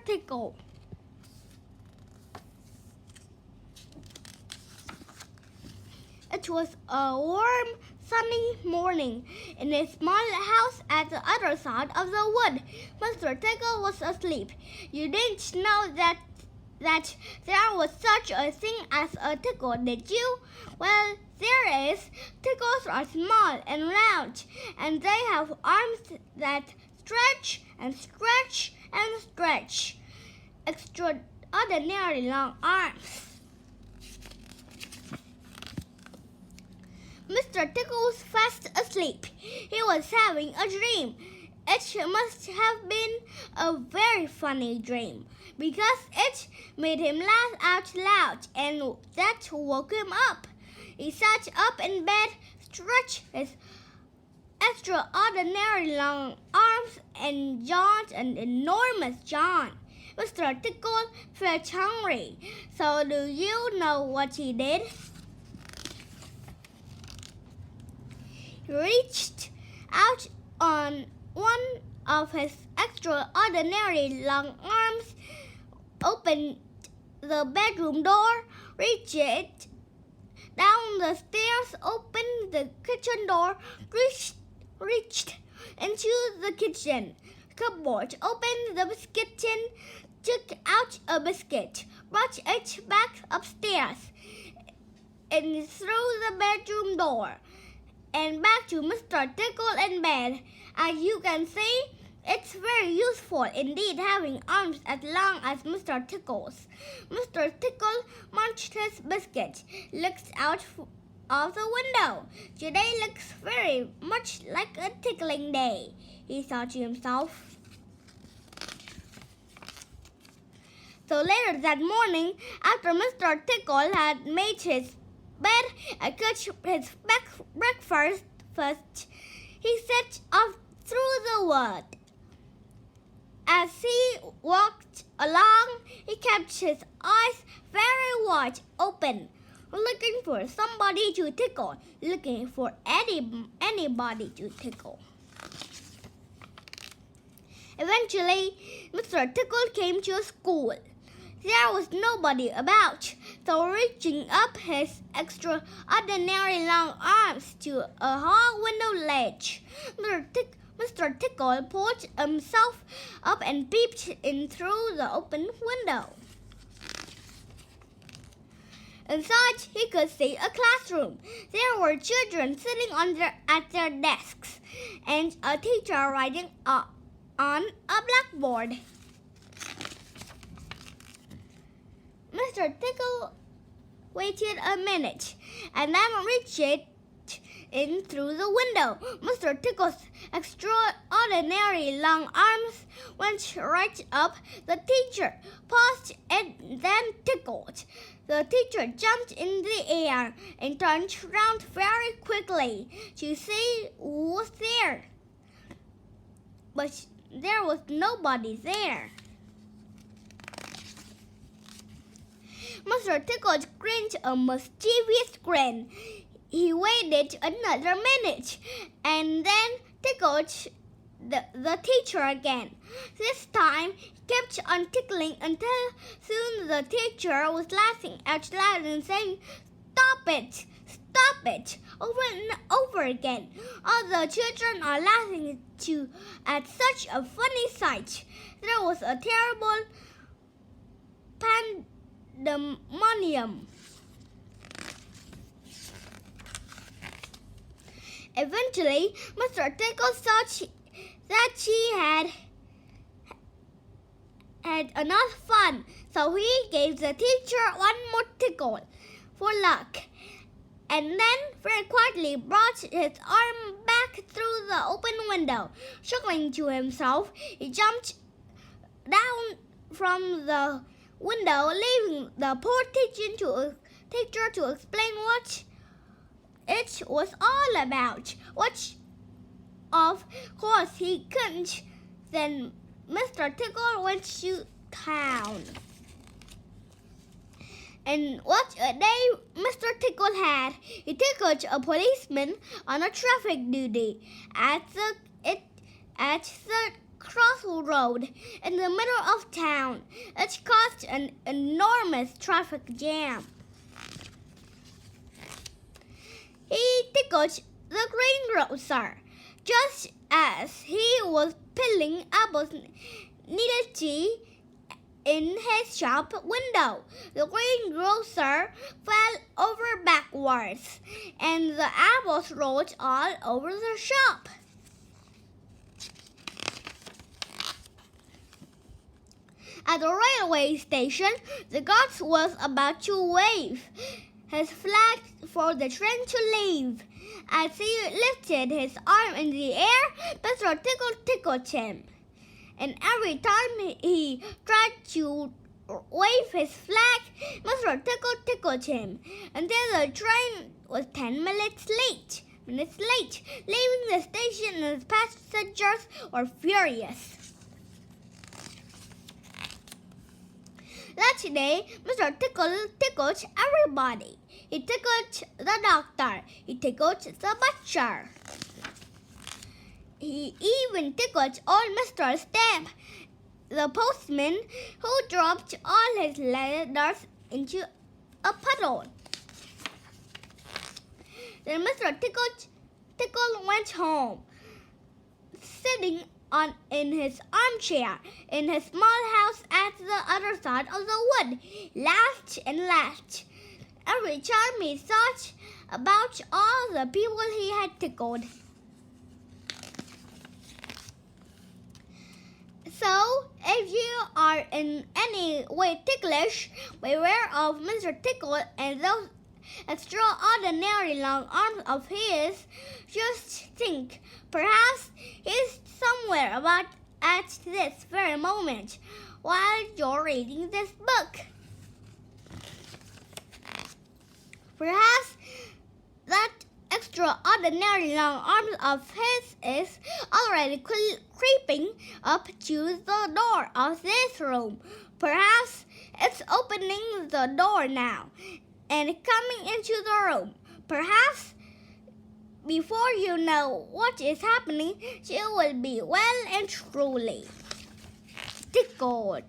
Tickle. It was a warm, sunny morning in a small house at the other side of the wood. Mr. Tickle was asleep. You didn't know that there was such a thing as a tickle, did you? Well, there is. Tickles are small and round, and they have arms that stretch and stretch and stretch. Extraordinarily long arms. Mr. Tickle was fast asleep. He was having a dream. It must have been a very funny dream, because it made him laugh out loud, and that woke him up. He sat up in bed, stretched his extraordinarily long arms, and yawned an enormous yawn. Mr. Tickle felt hungry, so do you know what he did? He reached out on one of his extraordinarily long arms, opened the bedroom door, reached down the stairs, opened the kitchen door, reached into the kitchen cupboard, opened the biscuit tin, took out a biscuit, brought it back upstairs, and through the bedroom door, and back to Mr. Tickle in bed. As you can see, it's very useful indeed having arms as long as Mr. Tickle's. Mr. Tickle munched his biscuit, looked out of the window. Today looks very much like a tickling day, he thought to himself. So later that morning, after Mr. Tickle had made his bed and cooked his breakfast, he set off through the wood. As he walked along, he kept his eyes very wide open, looking for somebody to tickle, looking for anybody to tickle. Eventually, Mr. Tickle came to a school. There was nobody about, so reaching up his extraordinary long arms to a hall window ledge, Mr. Tickle pulled himself up and peeped in through the open window. Inside, he could see a classroom. There were children sitting at their desks, and a teacher writing on a blackboard. Mr. Tickle waited a minute and then reached in through the window. Mr. Tickle's extraordinary long arms went right up the teacher, paused, and then tickled. The teacher jumped in the air and turned round very quickly to see who was there. But there was nobody there. Mr. Tickle grinned a mischievous grin. He waited another minute and then tickled the teacher again. This time, he kept on tickling until soon the teacher was laughing out loud and saying, "Stop it! Stop it!" over and over again. All the children are laughing too at such a funny sight. There was a terrible pandemonium. Eventually, Mr. Tickle thought that he had enough fun, so he gave the teacher one more tickle for luck, and then very quietly brought his arm back through the open window. Chuckling to himself, he jumped down from the window, leaving the poor teacher to explain what it was all about, which of course he couldn't. Then Mr. Tickle went to town. And what a day Mr. Tickle had! He tickled a policeman on a traffic duty at the crossroad in the middle of town. It caused an enormous traffic jam. He tickled the greengrocer just as he was peeling apples neatly in his shop window. The greengrocer fell over backwards, and the apples rolled all over the shop. At the railway station, the guard was about to wave his flag for the train to leave. As he lifted his arm in the air, Mr. Tickle tickled him. And every time he tried to wave his flag, Mr. Tickle tickled him until the train was 10 minutes late, leaving the station, and the passengers were furious. That day, Mr. Tickle tickled everybody. He tickled the doctor. He tickled the butcher. He even tickled old Mr. Stamp, the postman, who dropped all his letters into a puddle. Then Mr. Tickle went home, sitting in his armchair in his small house at the other side of the wood, laughed and laughed every time he thought about all the people he had tickled. So, if you are in any way ticklish, beware of Mr. Tickle and those extraordinary long arms of his. Just think, perhaps he's somewhere about at this very moment while you're reading this book. Perhaps that extraordinary long arms of his is already creeping up to the door of this room. Perhaps it's opening the door now and coming into the room. Perhaps before you know what is happening, you will be well and truly tickled.